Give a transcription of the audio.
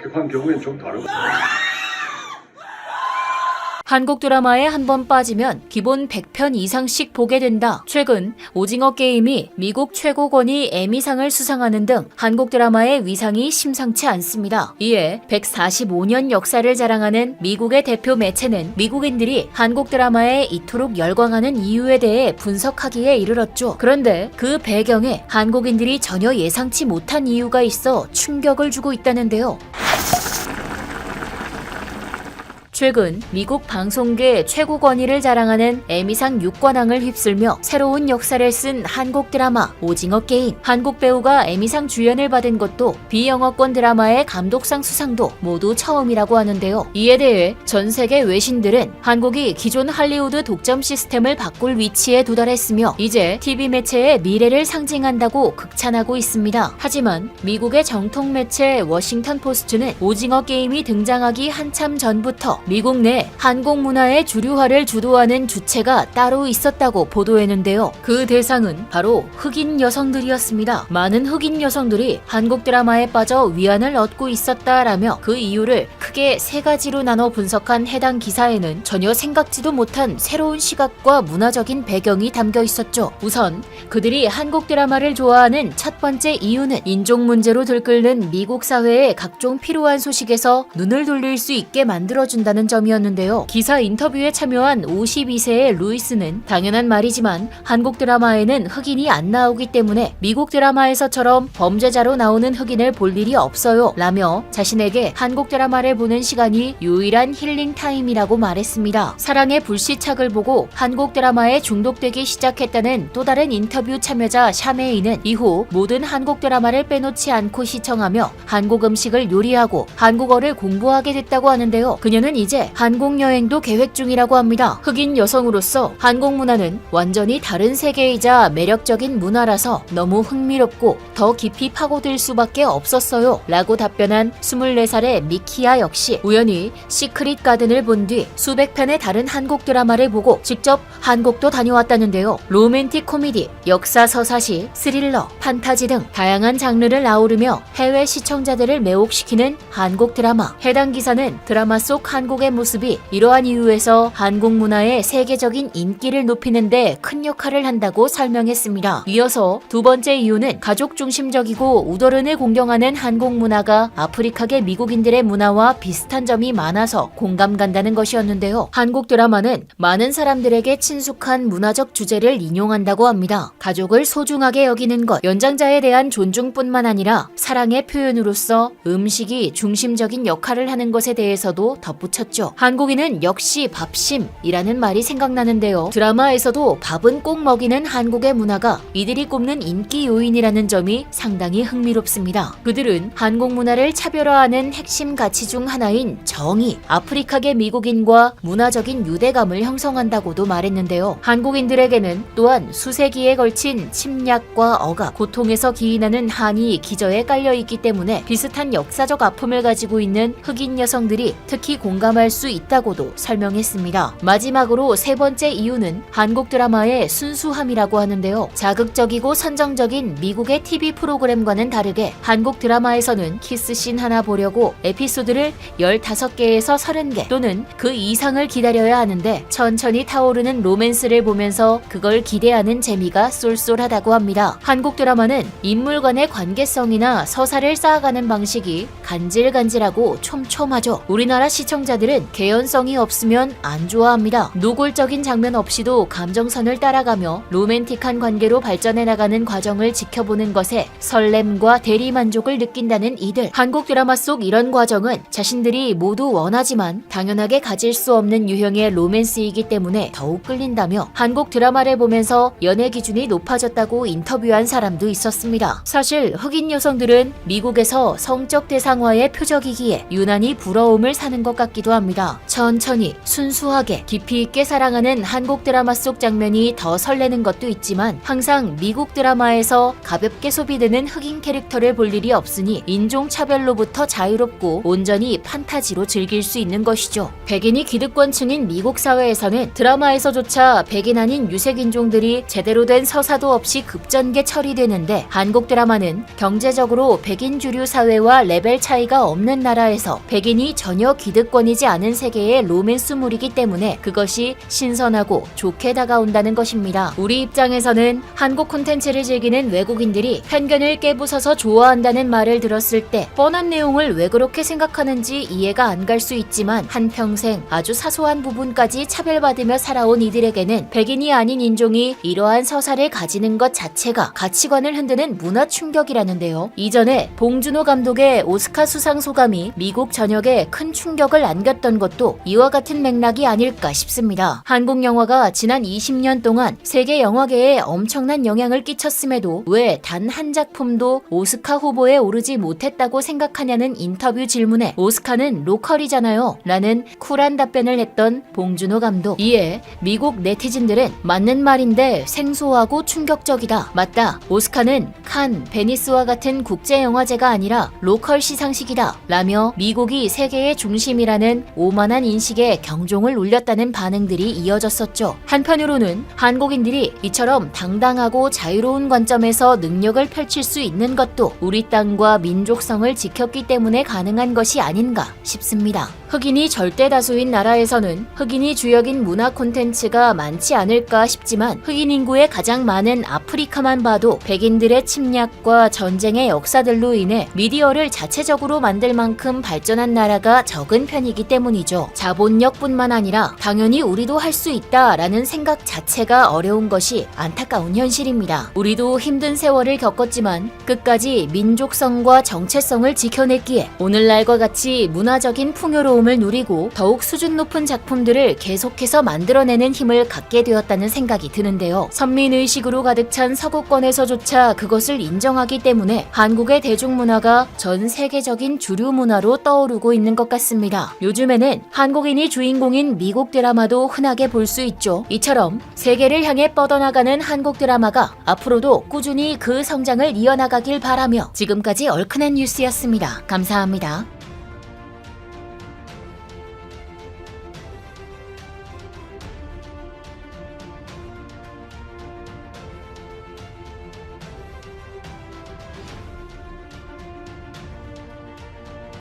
접한 경우에는 좀 다르고. 한국 드라마에 한 번 빠지면 기본 100편 이상씩 보게 된다. 최근 오징어 게임이 미국 최고권위 에미상을 수상하는 등 한국 드라마의 위상이 심상치 않습니다. 이에 145년 역사를 자랑하는 미국의 대표 매체는 미국인들이 한국 드라마에 이토록 열광하는 이유에 대해 분석하기에 이르렀죠. 그런데 그 배경에 한국인들이 전혀 예상치 못한 이유가 있어 충격을 주고 있다는데요. 최근 미국 방송계 최고 권위를 자랑하는 에미상 6관왕을 휩쓸며 새로운 역사를 쓴 한국 드라마 오징어 게임. 한국 배우가 에미상 주연을 받은 것도 비영어권 드라마의 감독상 수상도 모두 처음이라고 하는데요. 이에 대해 전 세계 외신들은 한국이 기존 할리우드 독점 시스템을 바꿀 위치에 도달했으며 이제 TV 매체의 미래를 상징한다고 극찬하고 있습니다. 하지만 미국의 정통 매체 워싱턴 포스트는 오징어 게임이 등장하기 한참 전부터 미국 내 한국 문화의 주류화를 주도하는 주체가 따로 있었다고 보도했는데요. 그 대상은 바로 흑인 여성들이었습니다. 많은 흑인 여성들이 한국 드라마에 빠져 위안을 얻고 있었다라며 그 이유를 크게 3가지로 나눠 분석한 해당 기사에는 전혀 생각지도 못한 새로운 시각과 문화적인 배경이 담겨 있었죠. 우선 그들이 한국 드라마를 좋아하는 첫 번째 이유는 인종 문제로 들끓는 미국 사회의 각종 필요한 소식에서 눈을 돌릴 수 있게 만들어준다는 점이었는데요. 기사 인터뷰에 참여한 52세의 루이스는 당연한 말이지만 한국 드라마에는 흑인이 안 나오기 때문에 미국 드라마에서처럼 범죄자로 나오는 흑인을 볼 일이 없어요 라며 자신에게 한국 드라마를 보는 시간이 유일한 힐링 타임이라고 말했습니다. 사랑의 불시착을 보고 한국 드라마에 중독되기 시작했다는 또 다른 인터뷰 참여자 샤메이는 이후 모든 한국 드라마를 빼놓지 않고 시청하며 한국 음식을 요리하고 한국어를 공부하게 됐다고 하는데요. 그녀는 이제 한국 여행도 계획 중이라고 합니다. 흑인 여성으로서 한국 문화는 완전히 다른 세계이자 매력적인 문화라서 너무 흥미롭고 더 깊이 파고들 수밖에 없었어요 라고 답변한 24살의 미키아 역시 우연히 시크릿 가든을 본 뒤 수백 편의 다른 한국 드라마를 보고 직접 한국도 다녀왔다는데요. 로맨틱 코미디, 역사 서사시, 스릴러, 판타지 등 다양한 장르를 아우르며 해외 시청자들을 매혹시키는 한국 드라마. 해당 기사는 드라마 속 한국의 모습이 이러한 이유에서 한국 문화의 세계적인 인기를 높이는 데 큰 역할을 한다고 설명했습니다. 이어서 두 번째 이유는 가족 중심적이고 우더른을 공경하는 한국 문화가 아프리카계 미국인들의 문화와 비슷한 점이 많아서 공감 간다는 것이었는데요. 한국 드라마는 많은 사람들에게 친숙한 문화적 주제를 인용한다고 합니다. 가족을 소중하게 여기는 것, 연장자에 대한 존중뿐만 아니라 사랑의 표현으로서 음식이 중심적인 역할을 하는 것에 대해서도 덧붙였죠. 한국인은 역시 밥심이라는 말이 생각나는데요. 드라마에서도 밥은 꼭 먹이는 한국의 문화가 이들이 꼽는 인기 요인이라는 점이 상당히 흥미롭습니다. 그들은 한국 문화를 차별화하는 핵심 가치 중 하나인 정의, 아프리카계 미국인과 문화적인 유대감을 형성한다고도 말했는데요. 한국인들에게는 또한 수세기에 걸친 침략과 억압, 고통에서 기인하는 한이 기저에 깔려있기 때문에 비슷한 역사적 아픔을 가지고 있는 흑인 여성들이 특히 공감할 수 있다고도 설명했습니다. 마지막으로 세 번째 이유는 한국 드라마의 순수함이라고 하는데요. 자극적이고 선정적인 미국의 TV 프로그램과는 다르게 한국 드라마에서는 키스씬 하나 보려고 에피소드를 15개에서 30개 또는 그 이상을 기다려야 하는데 천천히 타오르는 로맨스를 보면서 그걸 기대하는 재미가 쏠쏠하다고 합니다. 한국 드라마는 인물 간의 관계성이나 서사를 쌓아가는 방식이 간질간질하고 촘촘하죠. 우리나라 시청자들은 개연성이 없으면 안 좋아합니다. 노골적인 장면 없이도 감정선을 따라가며 로맨틱한 관계로 발전해 나가는 과정을 지켜보는 것에 설렘과 대리만족을 느낀다는 이들. 한국 드라마 속 이런 과정은 자신들이 모두 원하지만 당연하게 가질 수 없는 유형의 로맨스이기 때문에 더욱 끌린다며 한국 드라마를 보면서 연애 기준이 높아졌다고 인터뷰한 사람도 있었습니다. 사실 흑인 여성들은 미국에서 성적 대상화의 표적이기에 유난히 부러움을 사는 것 같기도 합니다. 천천히 순수하게 깊이 있게 사랑하는 한국 드라마 속 장면이 더 설레는 것도 있지만 항상 미국 드라마에서 가볍게 소비되는 흑인 캐릭터를 볼 일이 없으니 인종차별로부터 자유롭고 온전히 사람들이 판타지로 즐길 수 있는 것이죠. 백인이 기득권층인 미국 사회에서는 드라마에서조차 백인 아닌 유색인종들이 제대로 된 서사도 없이 급전개 처리되는데, 한국 드라마는 경제적으로 백인 주류 사회와 레벨 차이가 없는 나라에서 백인이 전혀 기득권이지 않은 세계의 로맨스물이기 때문에 그것이 신선하고 좋게 다가온다는 것입니다. 우리 입장에서는 한국 콘텐츠를 즐기는 외국인들이 편견을 깨부숴서 좋아한다는 말을 들었을 때 뻔한 내용을 왜 그렇게 생각하는지 이해가 안 갈 수 있지만, 한평생 아주 사소한 부분까지 차별받으며 살아온 이들에게는 백인이 아닌 인종이 이러한 서사를 가지는 것 자체가 가치관을 흔드는 문화 충격이라는데요. 이전에 봉준호 감독의 오스카 수상 소감이 미국 전역에 큰 충격을 안겼던 것도 이와 같은 맥락이 아닐까 싶습니다. 한국 영화가 지난 20년 동안 세계 영화계에 엄청난 영향을 끼쳤음에도 왜 단 한 작품도 오스카 후보에 오르지 못했다고 생각하냐는 인터뷰 질문에 오스카는 로컬이잖아요 라는 쿨한 답변을 했던 봉준호 감독. 이에 미국 네티즌들은 맞는 말인데 생소하고 충격적이다. 맞다. 오스카는 칸, 베니스와 같은 국제영화제가 아니라 로컬 시상식이다 라며 미국이 세계의 중심이라는 오만한 인식에 경종을 울렸다는 반응들이 이어졌었죠. 한편으로는 한국인들이 이처럼 당당하고 자유로운 관점에서 능력을 펼칠 수 있는 것도 우리 땅과 민족성을 지켰기 때문에 가능한 것이 아닌가 싶습니다. 흑인이 절대 다수인 나라에서는 흑인이 주역인 문화 콘텐츠가 많지 않을까 싶지만, 흑인 인구의 가장 많은 아프리카만 봐도 백인들의 침략과 전쟁의 역사들로 인해 미디어를 자체적으로 만들 만큼 발전한 나라가 적은 편이기 때문이죠. 자본력뿐만 아니라 당연히 우리도 할 수 있다라는 생각 자체가 어려운 것이 안타까운 현실입니다. 우리도 힘든 세월을 겪었지만 끝까지 민족성과 정체성을 지켜냈기에 오늘날과 같이 문화적인 풍요로움을 누리고 더욱 수준 높은 작품들을 계속해서 만들어내는 힘을 갖게 되었다는 생각이 드는데요. 선민의식으로 가득 찬 서구권에서조차 그것을 인정하기 때문에 한국의 대중문화가 전 세계적인 주류 문화로 떠오르고 있는 것 같습니다. 요즘에는 한국인이 주인공인 미국 드라마도 흔하게 볼 수 있죠. 이처럼 세계를 향해 뻗어나가는 한국 드라마가 앞으로도 꾸준히 그 성장을 이어나가길 바라며, 지금까지 얼큰한 뉴스였습니다. 감사합니다.